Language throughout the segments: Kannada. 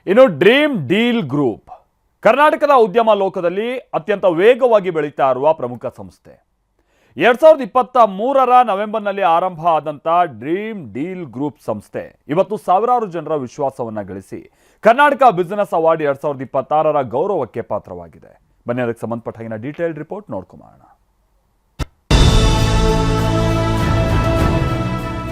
ಇನ್ನು ಡ್ರೀಮ್ ಡೀಲ್ ಗ್ರೂಪ್ ಕರ್ನಾಟಕದ ಉದ್ಯಮ ಲೋಕದಲ್ಲಿ ಅತ್ಯಂತ ವೇಗವಾಗಿ ಬೆಳೀತಾ ಇರುವ ಪ್ರಮುಖ ಸಂಸ್ಥೆ. 2023ರ ನವೆಂಬರ್ನಲ್ಲಿ ಆರಂಭ ಆದಂಥ ಡ್ರೀಮ್ ಡೀಲ್ ಗ್ರೂಪ್ ಸಂಸ್ಥೆ ಇವತ್ತು ಸಾವಿರಾರು ಜನರ ವಿಶ್ವಾಸವನ್ನ ಗಳಿಸಿ ಕರ್ನಾಟಕ ಬಿಸಿನೆಸ್ ಅವಾರ್ಡ್ 2026ರ ಗೌರವಕ್ಕೆ ಪಾತ್ರವಾಗಿದೆ. ಬನ್ನಿ ಅದಕ್ಕೆ ಸಂಬಂಧಪಟ್ಟ ಹಾಗಿನ ಡೀಟೇಲ್ಡ್ ರಿಪೋರ್ಟ್ ನೋಡ್ಕೊಳ್ಳೋಣ.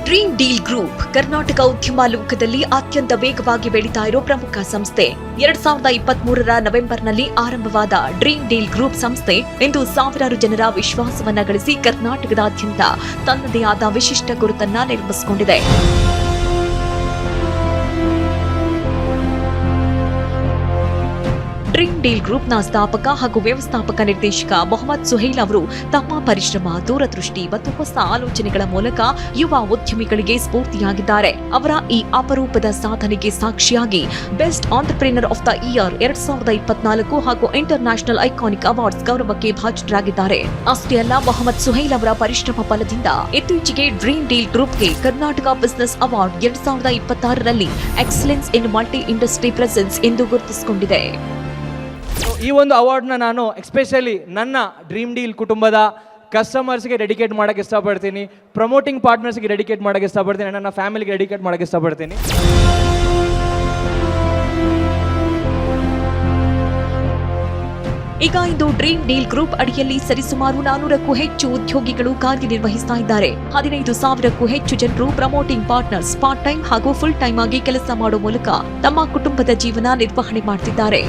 ಡ್ರೀಮ್ ಡೀಲ್ ಗ್ರೂಪ್ ಕರ್ನಾಟಕ ಉದ್ಯಮ ಲೋಕದಲ್ಲಿ ಅತ್ಯಂತ ವೇಗವಾಗಿ ಬೆಳೀತಾ ಇರೋ ಪ್ರಮುಖ ಸಂಸ್ಥೆ. 2023ರ ನವೆಂಬರ್ನಲ್ಲಿ ಆರಂಭವಾದ ಡ್ರೀಮ್ ಡೀಲ್ ಗ್ರೂಪ್ ಸಂಸ್ಥೆ ಇಂದು ಸಾವಿರಾರು ಜನರ ವಿಶ್ವಾಸವನ್ನ ಗಳಿಸಿ ಕರ್ನಾಟಕದಾದ್ಯಂತ ತನ್ನದೇ ಆದ ವಿಶಿಷ್ಟ ಗುರುತನ್ನ ನಿರ್ಮಿಸಿಕೊಂಡಿದೆ. ಡ್ರೀಮ್ ಡೀಲ್ ಗ್ರೂಪ್ನ ಸ್ಥಾಪಕ ಹಾಗೂ ವ್ಯವಸ್ಥಾಪಕ ನಿರ್ದೇಶಕ ಮೊಹಮ್ಮದ್ ಸುಹೈಲ್ ಅವರು ತಮ್ಮ ಪರಿಶ್ರಮ, ದೂರದೃಷ್ಟಿ ಮತ್ತು ಹೊಸ ಆಲೋಚನೆಗಳ ಮೂಲಕ ಯುವ ಉದ್ಯಮಿಗಳಿಗೆ ಸ್ಫೂರ್ತಿಯಾಗಿದ್ದಾರೆ. ಅವರ ಈ ಅಪರೂಪದ ಸಾಧನೆಗೆ ಸಾಕ್ಷಿಯಾಗಿ best entrepreneur of the year 2024 ಹಾಗೂ ಇಂಟರ್ನ್ಯಾಷನಲ್ ಐಕಾನಿಕ್ ಅವಾರ್ಡ್ಸ್ ಗೌರವಕ್ಕೆ ಭಾಜನರಾಗಿದ್ದಾರೆ. ಅಷ್ಟೇ ಅಲ್ಲ, ಮೊಹಮ್ಮದ್ ಸುಹೈಲ್ ಅವರ ಪರಿಶ್ರಮ ಫಲದಿಂದ ಇತ್ತೀಚೆಗೆ ಡ್ರೀಮ್ ಡೀಲ್ ಗ್ರೂಪ್ಗೆ ಕರ್ನಾಟಕ ಬಿಸಿನೆಸ್ ಅವಾರ್ಡ್ 2026ರಲ್ಲಿ excellence in multi industry presence ಎಂದು ಗುರುತಿಸಿಕೊಂಡಿದೆ. ಈ ಒಂದು ಅವಾರ್ಡ್ನ ನಾನು ಎಸ್ಪೆಷಲಿ ನನ್ನ ಡ್ರೀಮ್ ಡೀಲ್ ಕುಟುಂಬದ ಕಸ್ಟಮರ್ಸ್ಗೆ ಡೆಡಿಕೇಟ್ ಮಾಡೋಕ್ಕೆ ಇಷ್ಟಪಡ್ತೀನಿ, ಪ್ರಮೋಟಿಂಗ್ ಪಾರ್ಟ್ನರ್ಸ್ಗೆ ಡೆಡಿಕೇಟ್ ಮಾಡೋಕ್ಕೆ ಇಷ್ಟಪಡ್ತೀನಿ, ನನ್ನ ಫ್ಯಾಮಿಲಿಗೆ ಡೆಡಿಕೇಟ್ ಮಾಡೋಕ್ಕೆ ಇಷ್ಟಪಡ್ತೀನಿ. ಈಗ ಇಂದು ಡ್ರೀಮ್ ಡೀಲ್ ಗ್ರೂಪ್ ಅಡಿಯಲ್ಲಿ ಸರಿಸುಮಾರು 400ಕ್ಕೂ ಹೆಚ್ಚು ಉದ್ಯೋಗಿಗಳು ಕಾರ್ಯನಿರ್ವಹಿಸ್ತಾ ಇದ್ದಾರೆ. 15,000ಕ್ಕೂ ಹೆಚ್ಚು ಜನರು ಪ್ರಮೋಟಿಂಗ್ ಪಾರ್ಟ್ನರ್ಸ್, ಪಾರ್ಟ್ ಟೈಮ್ ಹಾಗೂ ಫುಲ್ ಟೈಮ್ ಆಗಿ ಕೆಲಸ ಮಾಡುವ ಮೂಲಕ ತಮ್ಮ ಕುಟುಂಬದ ಜೀವನ ನಿರ್ವಹಣೆ ಮಾಡ್ತಿದ್ದಾರೆ.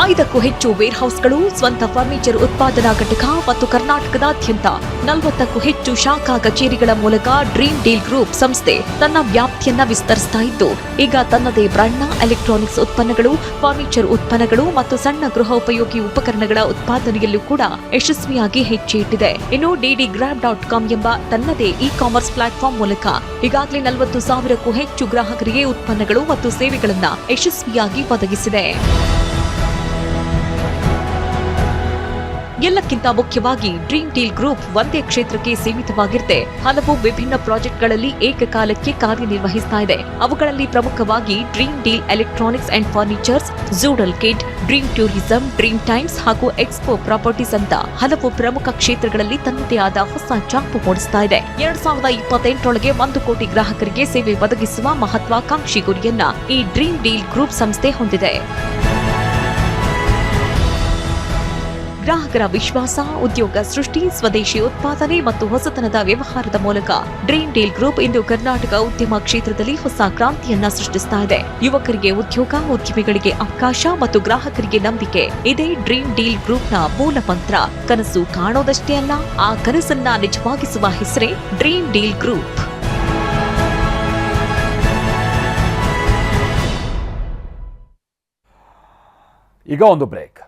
5ಕ್ಕೂ ಹೆಚ್ಚು ವೇರ್ ಹೌಸ್ಗಳು, ಸ್ವಂತ ಫರ್ನಿಚರ್ ಉತ್ಪಾದನಾ ಘಟಕ ಮತ್ತು ಕರ್ನಾಟಕದಾದ್ಯಂತ 40ಕ್ಕೂ ಹೆಚ್ಚು ಶಾಖಾ ಕಚೇರಿಗಳ ಮೂಲಕ ಡ್ರೀಮ್ ಡೀಲ್ ಗ್ರೂಪ್ ಸಂಸ್ಥೆ ತನ್ನ ವ್ಯಾಪ್ತಿಯನ್ನ ವಿಸ್ತರಿಸ್ತಾ ಇದ್ದು, ಈಗ ತನ್ನದೇ ಬ್ರ್ಯಾಂಡ್ನ ಎಲೆಕ್ಟ್ರಾನಿಕ್ಸ್ ಉತ್ಪನ್ನಗಳು, ಫರ್ನಿಚರ್ ಉತ್ಪನ್ನಗಳು ಮತ್ತು ಸಣ್ಣ ಗೃಹೋಪಯೋಗಿ ಉಪಕರಣಗಳ ಉತ್ಪಾದನೆಯಲ್ಲೂ ಕೂಡ ಯಶಸ್ವಿಯಾಗಿ ಹೆಜ್ಜೆ ಇಟ್ಟಿದೆ. ಇನ್ನು ddgrab.com ಎಂಬ ತನ್ನದೇ ಇ ಕಾಮರ್ಸ್ ಪ್ಲಾಟ್ಫಾರ್ಮ್ ಮೂಲಕ ಈಗಾಗಲೇ 40,000ಕ್ಕೂ ಹೆಚ್ಚು ಗ್ರಾಹಕರಿಗೆ ಉತ್ಪನ್ನಗಳು ಮತ್ತು ಸೇವೆಗಳನ್ನು ಯಶಸ್ವಿಯಾಗಿ ಒದಗಿಸಿದೆ. ಎಲ್ಲಕ್ಕಿಂತ ಮುಖ್ಯವಾಗಿ ಡ್ರೀಮ್ ಡೀಲ್ ಗ್ರೂಪ್ ಒಂದೇ ಕ್ಷೇತ್ರಕ್ಕೆ ಸೀಮಿತವಾಗಿರದೆ ಹಲವು ವಿಭಿನ್ನ ಪ್ರಾಜೆಕ್ಟ್ಗಳಲ್ಲಿ ಏಕಕಾಲಕ್ಕೆ ಕಾರ್ಯನಿರ್ವಹಿಸ್ತಾ ಇದೆ. ಅವುಗಳಲ್ಲಿ ಪ್ರಮುಖವಾಗಿ Dream Deal electronics and furnitures, Zoodle Kid, Dream Tourism, Dream Times ಹಾಗೂ ಎಕ್ಸ್ಪೋ ಪ್ರಾಪರ್ಟೀಸ್ ಅಂತ ಹಲವು ಪ್ರಮುಖ ಕ್ಷೇತ್ರಗಳಲ್ಲಿ ತನ್ನದೇ ಆದ ಹೊಸ ಚಾಪು ಮೂಡಿಸ್ತಾ ಇದೆ. 2028ರೊಳಗೆ 1 ಕೋಟಿ ಗ್ರಾಹಕರಿಗೆ ಸೇವೆ ಒದಗಿಸುವ ಮಹತ್ವಾಕಾಂಕ್ಷಿ ಗುರಿಯನ್ನ ಈ ಡ್ರೀಮ್ ಡೀಲ್ ಗ್ರೂಪ್ ಸಂಸ್ಥೆ ಹೊಂದಿದೆ. ಗ್ರಾಹಕರ ವಿಶ್ವಾಸ, ಉದ್ಯೋಗ ಸೃಷ್ಟಿ, ಸ್ವದೇಶಿ ಉತ್ಪಾದನೆ ಮತ್ತು ಹೊಸತನದ ವ್ಯವಹಾರದ ಮೂಲಕ ಡ್ರೀಮ್ ಡೀಲ್ ಗ್ರೂಪ್ ಇಂದು ಕರ್ನಾಟಕ ಉದ್ಯಮ ಕ್ಷೇತ್ರದಲ್ಲಿ ಹೊಸ ಕ್ರಾಂತಿಯನ್ನ ಸೃಷ್ಟಿಸ್ತಾ ಇದೆ. ಯುವಕರಿಗೆ ಉದ್ಯೋಗ, ಉದ್ಯಮಿಗಳಿಗೆ ಅವಕಾಶ ಮತ್ತು ಗ್ರಾಹಕರಿಗೆ ನಂಬಿಕೆ ಇದೇ ಡ್ರೀಮ್ ಡೀಲ್ ಗ್ರೂಪ್ನ ಮೂಲ ಮಂತ್ರ. ಕನಸು ಕಾಣೋದಷ್ಟೇ ಅಲ್ಲ, ಆ ಕನಸನ್ನ ನಿಜವಾಗಿಸುವ ಹೆಸರೇ ಡ್ರೀಮ್ ಡೀಲ್ ಗ್ರೂಪ್. ಈಗ ಒಂದು ಬ್ರೇಕ್.